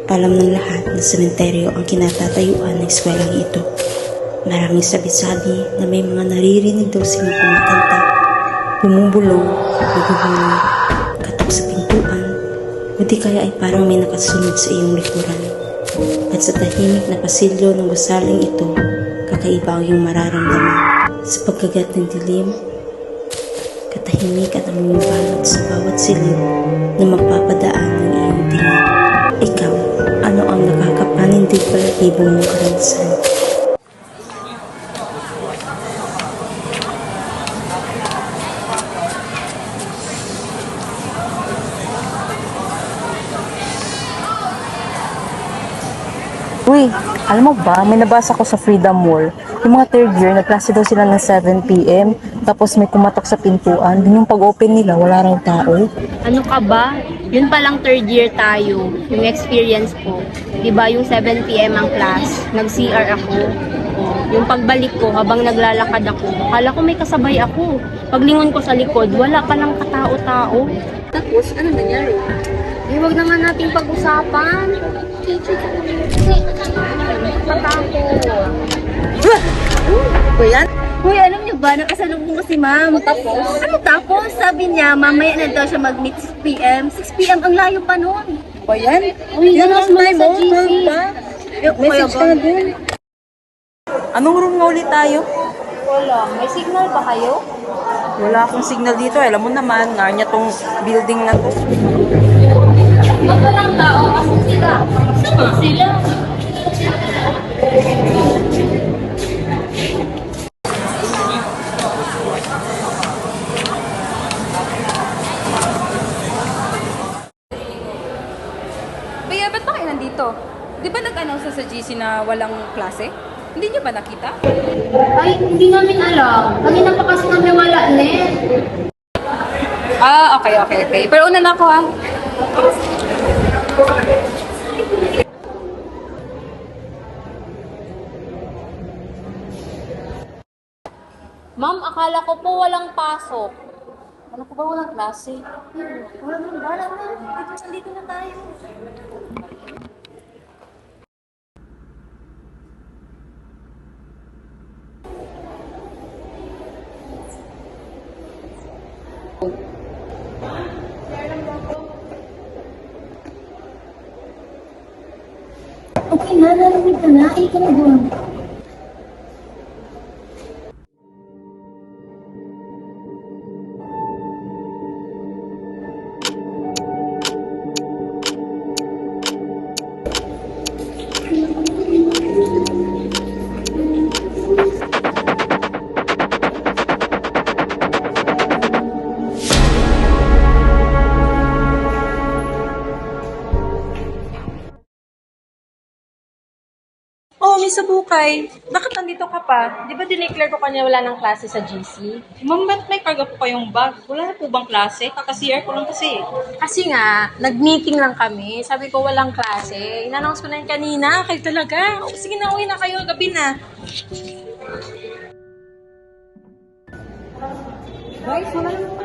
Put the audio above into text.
Alam ng lahat na sementeryo ang kinatatayuan ng eskwelalang ito. Maraming sabi-sabi na may mga naririnig daw silang kumakanta, bumubulong, naguhulong, katok sa pintuan, o di kaya ay parang may nakasunod sa iyong likuran. At sa tahimik na pasilyo ng gusaling ito, kakaiba ang iyong mararamdaman. Sa pagkagat ng dilim, katahimikan ang lumibalot sa bawat silid na magpapadaan ng iyong tingin. Ikaw, ano ang nakakapanindig balatibo mong karanasan? Uy, alam mo ba, may nabasa ko sa Freedom Wall. Yung mga third year, nagklase daw sila ng 7 p.m. Tapos may kumatok sa pintuan. Yung pag-open nila, wala raw tao. Ano ka ba? Yun palang third year tayo, yung experience ko. Diba yung 7 p.m. ang class, nag-CR ako. Yung pagbalik ko, habang naglalakad ako, akala ko may kasabay ako. Paglingon ko sa likod, wala palang katao-tao. Tapos, ano nangyari? Huwag na nga natin pag-usapan. Patakot. Kuya? Hoy, alam niyo ba, nakasalubong ko si ma'am. Tapos? Ano tapos? Sabi niya, mamaya na daw siya mag-meet 6 p.m. 6 p.m. ang layo pa nun. Ba yan? Uy, Yan nanas ang mo na time sa mo, GC. Message ka na dun. Anong room nga ulit tayo? Wala. May signal ba kayo? Wala akong signal dito. Alam mo naman, nga tong building na to. Ba't walang tao? Asan sila? Saan sila? Kaya ba't ba kayo nandito? Di ba nag-announce sa GC na walang klase? Hindi niyo ba nakita? Ay, hindi namin alam. Kanina pa kasi kami wala, net. Ah, okay. Pero una na ako ha. Ma'am, akala ko po walang pasok. Ano ko ba walang klase? Wala naman, wala na. Dito na tayo. Okay na, narinig ka na. Ay, ka na doon. Oh, Miss Abukay, bakit nandito ka pa? Di ba dineclare ko kanya wala ng klase sa GC? Ma'am, ba't may karga po kayong bag? Wala na po bang klase? Kaka-CR ko lang kasi. Kasi nga, nag-meeting lang kami. Sabi ko walang klase. In-announce ko na yun kanina. Kayo talaga. Oh, sige na, uwi na kayo. Gabi na. Guys, wala naman